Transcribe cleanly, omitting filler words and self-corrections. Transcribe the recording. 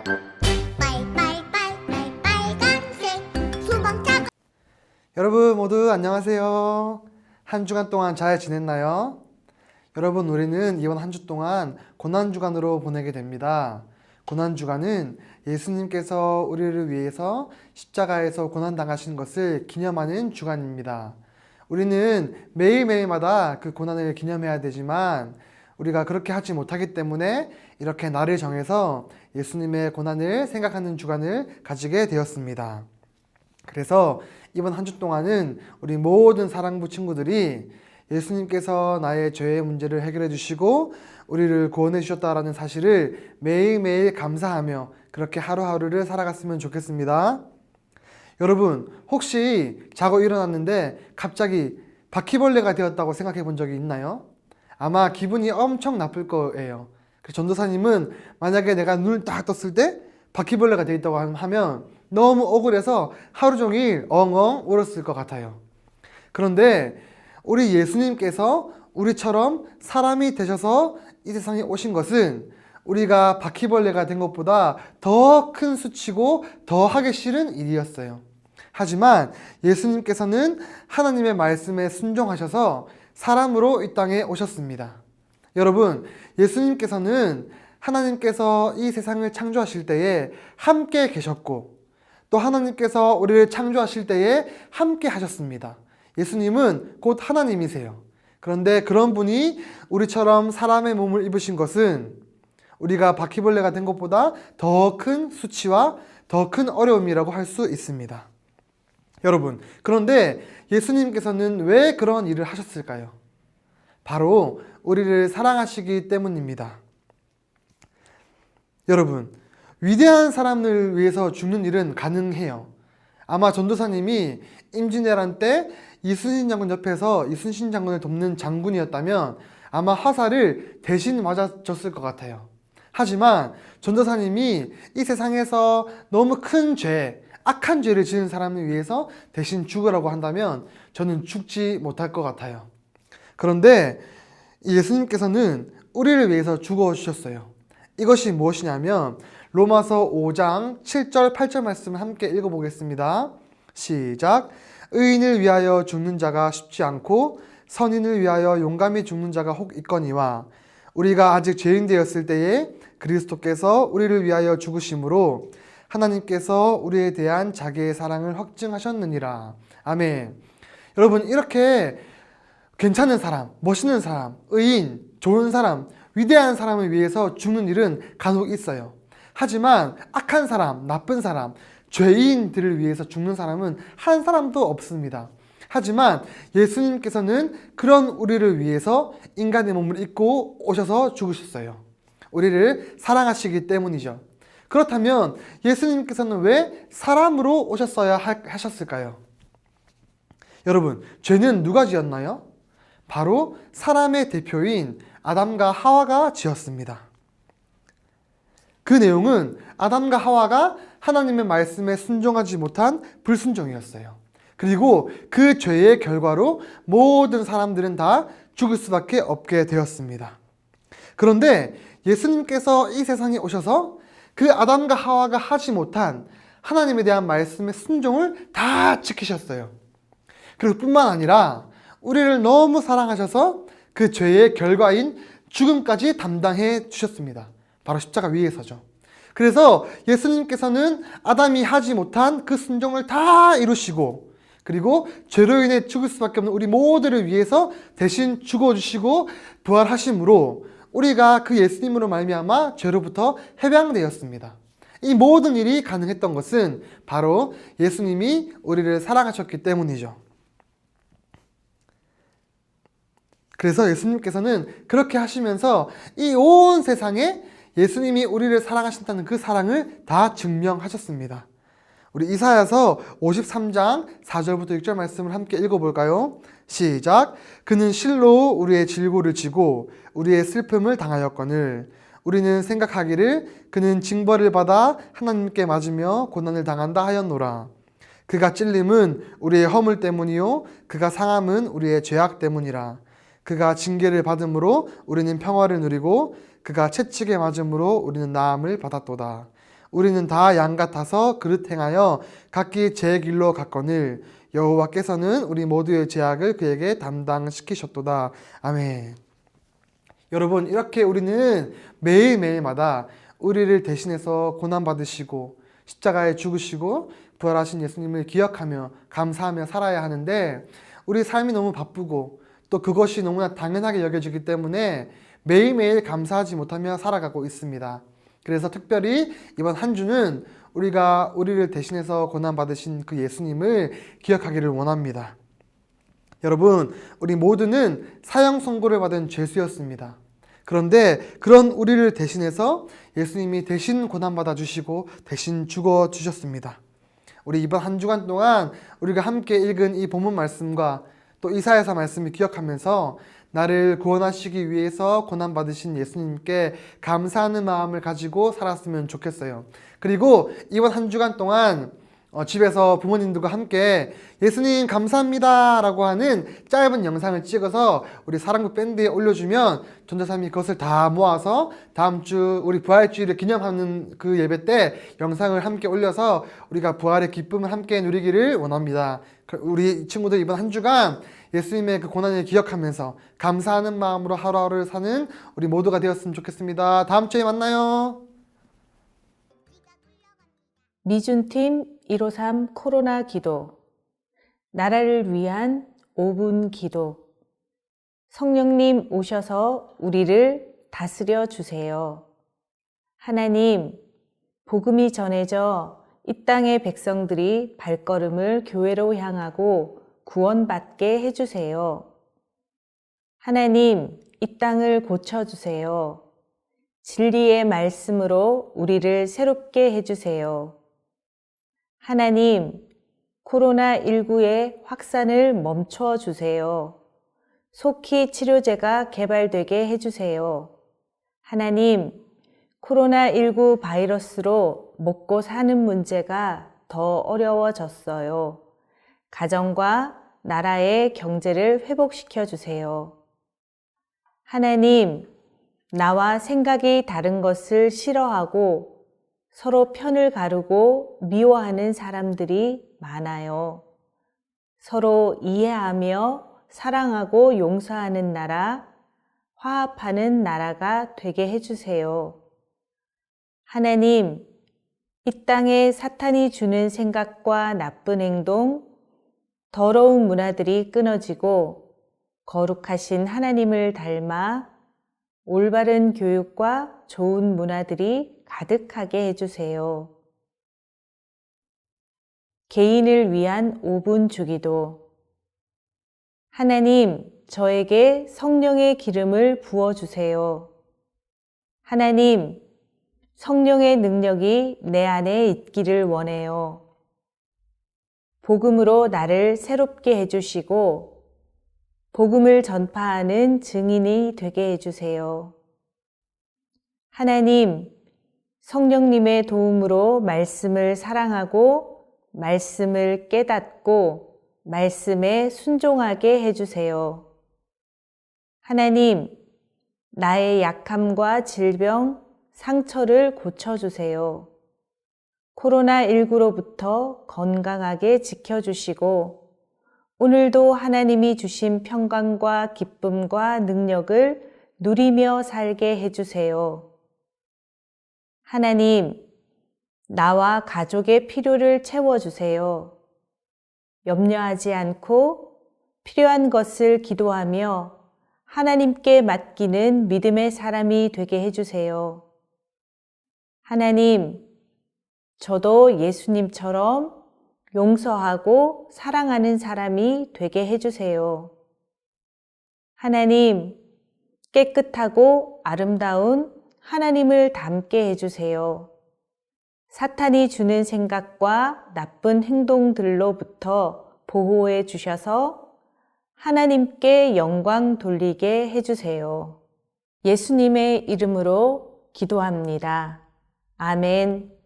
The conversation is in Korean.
빨빨빨빨빨간색 수박차가. 여러분 모두 안녕하세요. 한 주간 동안 잘 지냈나요? 여러분, 우리는 이번 한 주 동안 고난주간으로 보내게 됩니다. 고난주간은 예수님께서 우리를 위해서 십자가에서 고난당하신 것을 기념하는 주간입니다. 우리는 매일매일마다 그 고난을 기념해야 되지만 우리가 그렇게 하지 못하기 때문에 이렇게 날을 정해서 예수님의 고난을 생각하는 주간을 가지게 되었습니다. 그래서 이번 한 주 동안은 우리 모든 사랑부 친구들이 예수님께서 나의 죄의 문제를 해결해 주시고 우리를 구원해 주셨다라는 사실을 매일매일 감사하며 그렇게 하루하루를 살아갔으면 좋겠습니다. 여러분, 혹시 자고 일어났는데 갑자기 바퀴벌레가 되었다고 생각해 본 적이 있나요? 아마 기분이 엄청 나쁠 거예요. 그래서 전도사님은 만약에 내가 눈을 딱 떴을 때 바퀴벌레가 되어 있다고 하면 너무 억울해서 하루 종일 엉엉 울었을 것 같아요. 그런데 우리 예수님께서 우리처럼 사람이 되셔서 이 세상에 오신 것은 우리가 바퀴벌레가 된 것보다 더 큰 수치고 더 하기 싫은 일이었어요. 하지만 예수님께서는 하나님의 말씀에 순종하셔서 사람으로 이 땅에 오셨습니다. 여러분, 예수님께서는 하나님께서 이 세상을 창조하실 때에 함께 계셨고 또 하나님께서 우리를 창조하실 때에 함께 하셨습니다. 예수님은 곧 하나님이세요. 그런데 그런 분이 우리처럼 사람의 몸을 입으신 것은 우리가 바퀴벌레가 된 것보다 더 큰 수치와 더 큰 어려움이라고 할 수 있습니다. 여러분, 그런데 예수님께서는 왜 그런 일을 하셨을까요? 바로 우리를 사랑하시기 때문입니다. 여러분, 위대한 사람을 위해서 죽는 일은 가능해요. 아마 전도사님이 임진왜란 때 이순신 장군 옆에서 이순신 장군을 돕는 장군이었다면 아마 화살을 대신 맞아줬을 것 같아요. 하지만 전도사님이 이 세상에서 너무 큰 죄, 악한 죄를 지은 사람을 위해서 대신 죽으라고 한다면 저는 죽지 못할 것 같아요. 그런데 예수님께서는 우리를 위해서 죽어주셨어요. 이것이 무엇이냐면 로마서 5장 7절 8절 말씀을 함께 읽어보겠습니다. 시작. 의인을 위하여 죽는 자가 쉽지 않고 선인을 위하여 용감히 죽는 자가 혹 있거니와 우리가 아직 죄인 되었을 때에 그리스도께서 우리를 위하여 죽으심으로 하나님께서 우리에 대한 자기의 사랑을 확증하셨느니라. 아멘. 여러분, 이렇게 괜찮은 사람, 멋있는 사람, 의인, 좋은 사람, 위대한 사람을 위해서 죽는 일은 간혹 있어요. 하지만 악한 사람, 나쁜 사람, 죄인들을 위해서 죽는 사람은 한 사람도 없습니다. 하지만 예수님께서는 그런 우리를 위해서 인간의 몸을 입고 오셔서 죽으셨어요. 우리를 사랑하시기 때문이죠. 그렇다면 예수님께서는 왜 사람으로 오셨어야 하셨을까요? 여러분, 죄는 누가 지었나요? 바로 사람의 대표인 아담과 하와가 지었습니다. 그 내용은 아담과 하와가 하나님의 말씀에 순종하지 못한 불순종이었어요. 그리고 그 죄의 결과로 모든 사람들은 다 죽을 수밖에 없게 되었습니다. 그런데 예수님께서 이 세상에 오셔서 그 아담과 하와가 하지 못한 하나님에 대한 말씀의 순종을 다 지키셨어요. 그리고 뿐만 아니라 우리를 너무 사랑하셔서 그 죄의 결과인 죽음까지 담당해 주셨습니다. 바로 십자가 위에서죠. 그래서 예수님께서는 아담이 하지 못한 그 순종을 다 이루시고 그리고 죄로 인해 죽을 수밖에 없는 우리 모두를 위해서 대신 죽어주시고 부활하심으로 우리가 그 예수님으로 말미암아 죄로부터 해방되었습니다. 이 모든 일이 가능했던 것은 바로 예수님이 우리를 사랑하셨기 때문이죠. 그래서 예수님께서는 그렇게 하시면서 이 온 세상에 예수님이 우리를 사랑하신다는 그 사랑을 다 증명하셨습니다. 우리 이사야서 53장 4절부터 6절 말씀을 함께 읽어볼까요? 시작. 그는 실로 우리의 질고를 지고 우리의 슬픔을 당하였거늘 우리는 생각하기를 그는 징벌을 받아 하나님께 맞으며 고난을 당한다 하였노라. 그가 찔림은 우리의 허물 때문이요 그가 상함은 우리의 죄악 때문이라. 그가 징계를 받음으로 우리는 평화를 누리고 그가 채찍에 맞음으로 우리는 나음을 받았도다. 우리는 다 양 같아서 그릇 행하여 각기 제 길로 갔거늘 여호와께서는 우리 모두의 죄악을 그에게 담당시키셨도다. 아멘. 여러분, 이렇게 우리는 매일매일마다 우리를 대신해서 고난받으시고 십자가에 죽으시고 부활하신 예수님을 기억하며 감사하며 살아야 하는데, 우리 삶이 너무 바쁘고 또 그것이 너무나 당연하게 여겨지기 때문에 매일매일 감사하지 못하며 살아가고 있습니다. 그래서 특별히 이번 한 주는 우리가 우리를 대신해서 고난받으신 그 예수님을 기억하기를 원합니다. 여러분, 우리 모두는 사형 선고를 받은 죄수였습니다. 그런데 그런 우리를 대신해서 예수님이 대신 고난받아 주시고 대신 죽어 주셨습니다. 우리 이번 한 주간 동안 우리가 함께 읽은 이 본문 말씀과 또 이사야서 말씀을 기억하면서 나를 구원하시기 위해서 고난받으신 예수님께 감사하는 마음을 가지고 살았으면 좋겠어요. 그리고 이번 한 주간 동안 집에서 부모님들과 함께 예수님 감사합니다 라고 하는 짧은 영상을 찍어서 우리 사랑부 밴드에 올려주면 전도사님이 그것을 다 모아서 다음 주 우리 부활주일을 기념하는 그 예배 때 영상을 함께 올려서 우리가 부활의 기쁨을 함께 누리기를 원합니다. 우리 친구들 이번 한 주간 예수님의 그 고난을 기억하면서 감사하는 마음으로 하루하루를 사는 우리 모두가 되었으면 좋겠습니다. 다음 주에 만나요. 미준팀 153 코로나 기도, 나라를 위한 5분 기도. 성령님 오셔서 우리를 다스려 주세요. 하나님, 복음이 전해져 이 땅의 백성들이 발걸음을 교회로 향하고 구원받게 해주세요. 하나님, 이 땅을 고쳐주세요. 진리의 말씀으로 우리를 새롭게 해주세요. 하나님, 코로나19의 확산을 멈춰 주세요. 속히 치료제가 개발되게 해주세요. 하나님, 코로나19 바이러스로 먹고 사는 문제가 더 어려워졌어요. 가정과 나라의 경제를 회복시켜 주세요. 하나님, 나와 생각이 다른 것을 싫어하고 서로 편을 가르고 미워하는 사람들이 많아요. 서로 이해하며 사랑하고 용서하는 나라, 화합하는 나라가 되게 해주세요. 하나님, 이 땅에 사탄이 주는 생각과 나쁜 행동, 더러운 문화들이 끊어지고 거룩하신 하나님을 닮아 올바른 교육과 좋은 문화들이 가득하게 해주세요. 개인을 위한 5분 주기도. 하나님, 저에게 성령의 기름을 부어주세요. 하나님, 성령의 능력이 내 안에 있기를 원해요. 복음으로 나를 새롭게 해주시고 복음을 전파하는 증인이 되게 해주세요. 하나님, 성령님의 도움으로 말씀을 사랑하고 말씀을 깨닫고 말씀에 순종하게 해주세요. 하나님, 나의 약함과 질병, 상처를 고쳐주세요. 코로나19로부터 건강하게 지켜주시고 오늘도 하나님이 주신 평강과 기쁨과 능력을 누리며 살게 해주세요. 하나님, 나와 가족의 필요를 채워주세요. 염려하지 않고 필요한 것을 기도하며 하나님께 맡기는 믿음의 사람이 되게 해주세요. 하나님, 저도 예수님처럼 용서하고 사랑하는 사람이 되게 해주세요. 하나님, 깨끗하고 아름다운 하나님을 닮게 해주세요. 사탄이 주는 생각과 나쁜 행동들로부터 보호해 주셔서 하나님께 영광 돌리게 해주세요. 예수님의 이름으로 기도합니다. 아멘.